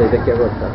sair daqui agora, tá?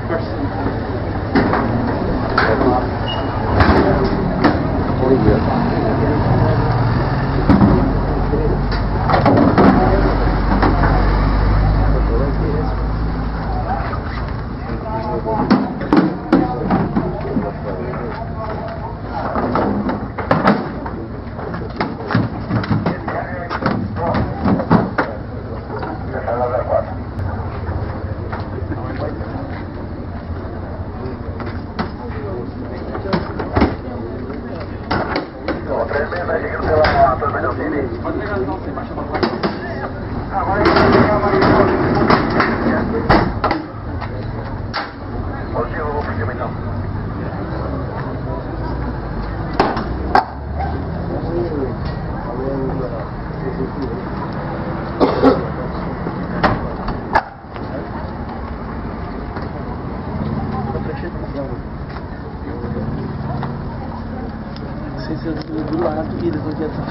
Do lado e eles não adiantam.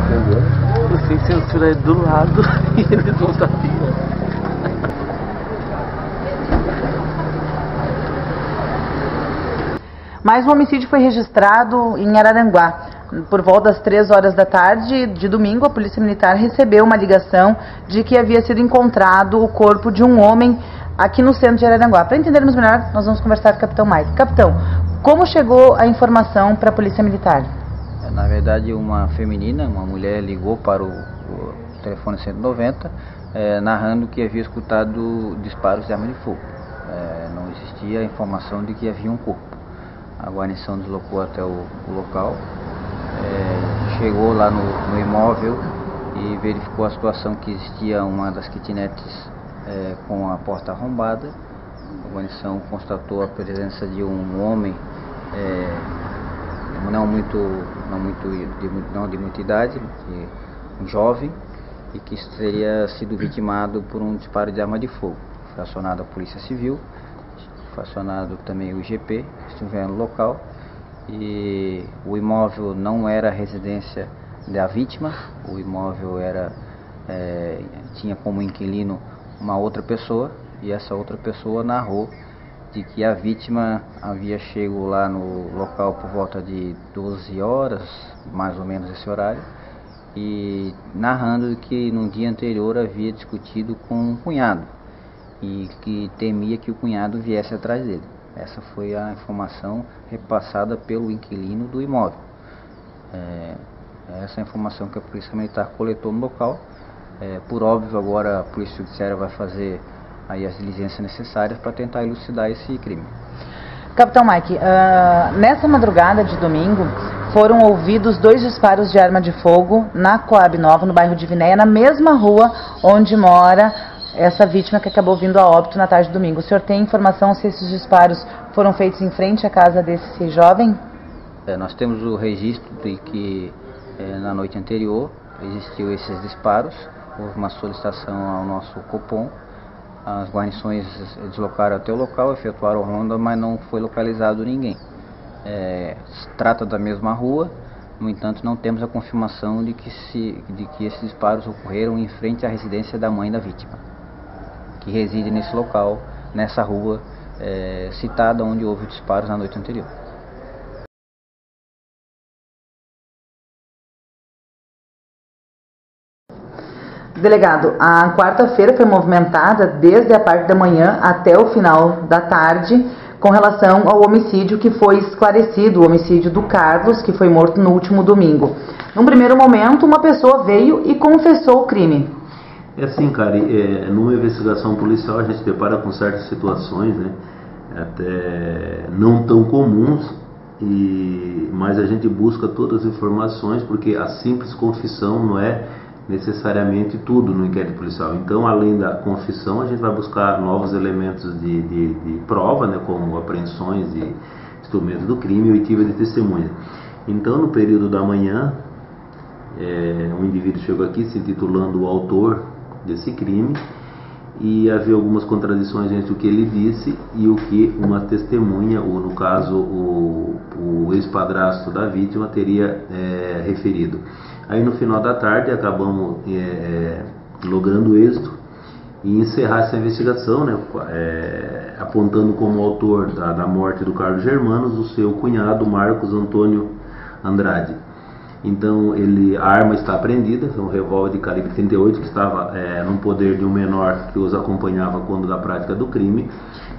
Entendeu? Sem censura é do lado e eles vão estar aqui. Mais um homicídio foi registrado em Araranguá. Por volta das 3 horas da tarde de domingo, a Polícia Militar recebeu uma ligação de que havia sido encontrado o corpo de um homem aqui no centro de Araranguá. Para entendermos melhor, nós vamos conversar com o Capitão Mike. Capitão, como chegou a informação para a Polícia Militar? Na verdade, uma feminina, uma mulher, ligou para o telefone 190, narrando que havia escutado disparos de arma de fogo. Não existia a informação de que havia um corpo. A guarnição deslocou até o local, chegou lá no imóvel e verificou a situação que existia uma das kitnets com a porta arrombada. A guarnição constatou a presença de um homem não de muita idade, um jovem, e que teria sido vitimado por um disparo de arma de fogo. Foi acionada a Polícia Civil, foi acionado também o IGP, estiveram no local, e o imóvel não era a residência da vítima, o imóvel tinha como inquilino uma outra pessoa, e essa outra pessoa narrou de que a vítima havia chegado lá no local por volta de 12 horas, mais ou menos esse horário, e narrando que no dia anterior havia discutido com um cunhado e que temia que o cunhado viesse atrás dele. Essa foi a informação repassada pelo inquilino do imóvel. Essa é a informação que a Polícia Militar coletou no local. Por óbvio, agora a Polícia Judiciária vai fazer aí as diligências necessárias para tentar elucidar esse crime. Capitão Mike, nessa madrugada de domingo foram ouvidos 2 disparos de arma de fogo na Coab Nova, no bairro de Vinéia, na mesma rua onde mora essa vítima que acabou vindo a óbito na tarde de domingo. O senhor tem informação se esses disparos foram feitos em frente à casa desse jovem? Nós temos o registro de que na noite anterior existiu esses disparos, houve uma solicitação ao nosso Copom. As guarnições deslocaram até o local, efetuaram ronda, mas não foi localizado ninguém. Se trata da mesma rua, no entanto não temos a confirmação de que esses disparos ocorreram em frente à residência da mãe da vítima, que reside nesse local, nessa rua citada onde houve disparos na noite anterior. Delegado, a quarta-feira foi movimentada desde a parte da manhã até o final da tarde com relação ao homicídio que foi esclarecido, o homicídio do Carlos, que foi morto no último domingo. Num primeiro momento, uma pessoa veio e confessou o crime. É assim, cara, numa investigação policial a gente depara com certas situações, né, até não tão comuns, mas a gente busca todas as informações, porque a simples confissão não é necessariamente tudo no inquérito policial. Então, além da confissão, a gente vai buscar novos elementos de prova, né, como apreensões de instrumentos do crime e oitiva de testemunha. Então, no período da manhã, um indivíduo chegou aqui se intitulando o autor desse crime, e havia algumas contradições entre o que ele disse e o que uma testemunha, ou no caso o ex-padrasto da vítima, teria referido. Aí no final da tarde acabamos logrando êxito e encerrar essa investigação, né, apontando como autor da morte do Carlos Germanos o seu cunhado Marcos Antônio Andrade. Então a arma está apreendida, é um revólver de calibre 38 que estava no poder de um menor que os acompanhava quando da prática do crime,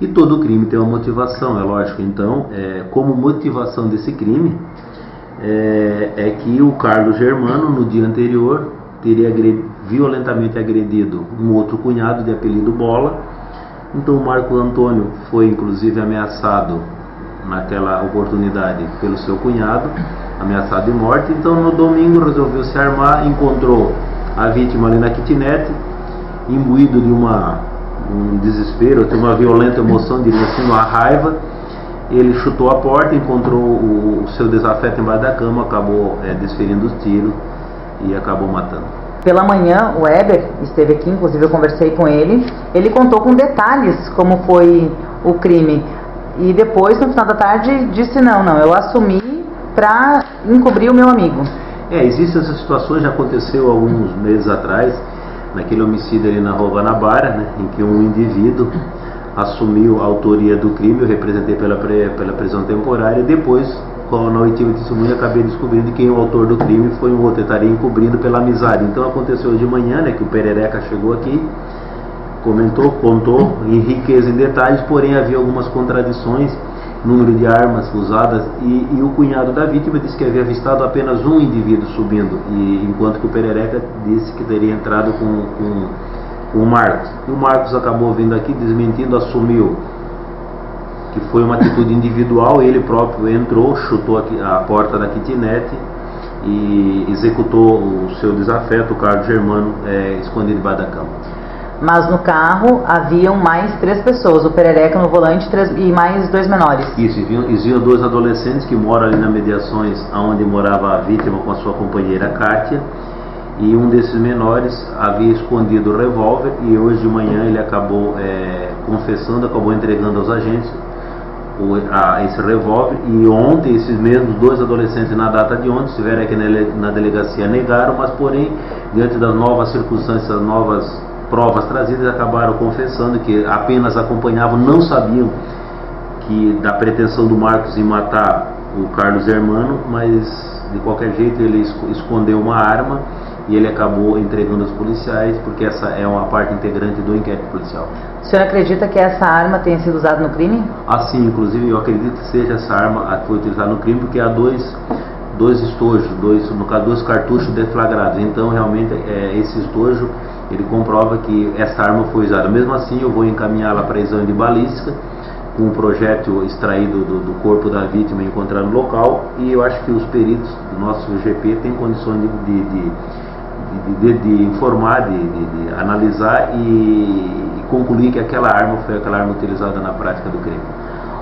e todo crime tem uma motivação, é lógico. Então, como motivação desse crime, é que o Carlos Germano, no dia anterior, teria violentamente agredido um outro cunhado de apelido Bola. Então o Marco Antônio foi inclusive ameaçado naquela oportunidade pelo seu cunhado, ameaçado de morte. Então no domingo resolveu se armar, encontrou a vítima ali na kitnet, imbuído de um desespero, de uma violenta emoção, diria assim, uma raiva. Ele chutou a porta, encontrou o seu desafeto embaixo da cama, acabou desferindo os tiros e acabou matando. Pela manhã, o Weber esteve aqui, inclusive eu conversei com ele. Ele contou com detalhes como foi o crime. E depois, no final da tarde, disse não, eu assumi para encobrir o meu amigo. Existem essas situações, já aconteceu alguns meses atrás, naquele homicídio ali na Rua Guanabara, né, em que um indivíduo assumiu a autoria do crime. Eu representei pela prisão temporária, e depois, na oitiva de testemunha, acabei descobrindo que o autor do crime foi um outro, estaria encobrindo pela amizade. Então aconteceu hoje de manhã, né, que o Perereca chegou aqui, contou em riqueza em detalhes, porém havia algumas contradições, número de armas usadas, e o cunhado da vítima disse que havia avistado apenas um indivíduo subindo, enquanto que o Perereca disse que teria entrado com o Marcos. E o Marcos acabou vindo aqui desmentindo, assumiu que foi uma atitude individual. Ele próprio entrou, chutou a porta da kitnet e executou o seu desafeto, o Carlos Germano, escondido debaixo da cama. Mas no carro haviam mais 3 pessoas, o Perereca no volante e mais 2 menores. Isso, existiam 2 adolescentes que moram ali nas mediações, onde morava a vítima com a sua companheira Kátia, e um desses menores havia escondido o revólver, e hoje de manhã ele acabou confessando, acabou entregando aos agentes esse revólver. E ontem esses mesmos 2 adolescentes, na data de ontem, estiveram aqui na delegacia, negaram, mas porém, diante das novas circunstâncias, das novas provas trazidas, acabaram confessando que apenas acompanhavam, não sabiam da pretensão do Marcos em matar o Carlos Germano, mas de qualquer jeito ele escondeu uma arma e ele acabou entregando aos policiais, porque essa é uma parte integrante do inquérito policial. O senhor acredita que essa arma tenha sido usada no crime? Sim, inclusive eu acredito que seja essa arma que foi utilizada no crime, porque há dois estojos, no caso 2 cartuchos deflagrados. Então realmente esse estojo, ele comprova que essa arma foi usada. Mesmo assim, eu vou encaminhá-la para exame de balística, com um projétil extraído do corpo da vítima encontrado no local, e eu acho que os peritos do nosso GP têm condições de informar, de analisar e concluir que aquela arma foi aquela arma utilizada na prática do crime.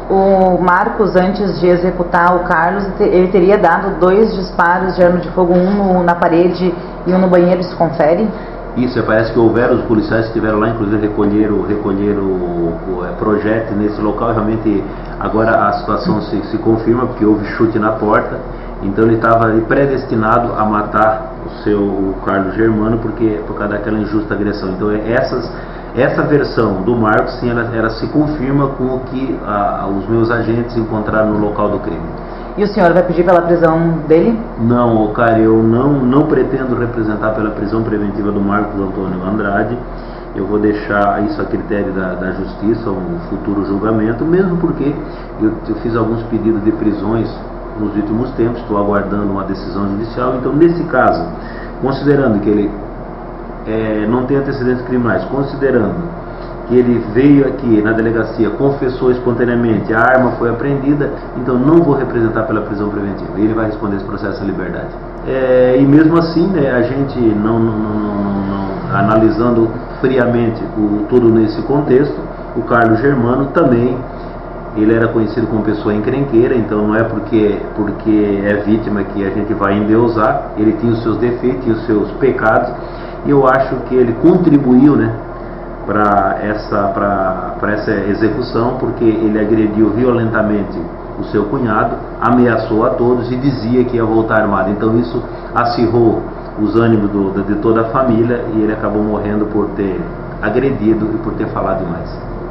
O Marcos, antes de executar o Carlos, ele teria dado 2 disparos de arma de fogo, um na parede e um no banheiro, isso confere? Isso, parece que houveram, os policiais que estiveram lá, inclusive recolheram projéteis nesse local. Realmente agora a situação se confirma, porque houve chute na porta. Então ele estava predestinado a matar o Carlos Germano, por causa daquela injusta agressão. Então essa versão do Marcos, sim, ela se confirma com o que os meus agentes encontraram no local do crime. E o senhor vai pedir pela prisão dele? Não, cara, eu não pretendo representar pela prisão preventiva do Marcos Antônio Andrade. Eu vou deixar isso a critério da justiça, um futuro julgamento, mesmo porque eu fiz alguns pedidos de prisões nos últimos tempos, estou aguardando uma decisão judicial. Então, nesse caso, considerando que ele não tem antecedentes criminais, considerando que ele veio aqui na delegacia, confessou espontaneamente, a arma foi apreendida, então não vou representar pela prisão preventiva. Ele vai responder esse processo à liberdade. E mesmo assim, né, a gente analisando friamente tudo nesse contexto, o Carlos Germano também, ele era conhecido como pessoa encrenqueira. Então não é porque é vítima que a gente vai endeusar. Ele tinha os seus defeitos e os seus pecados, e eu acho que ele contribuiu, né, para essa execução, porque ele agrediu violentamente o seu cunhado, ameaçou a todos e dizia que ia voltar armado. Então isso acirrou os ânimos de toda a família, e ele acabou morrendo por ter agredido e por ter falado demais.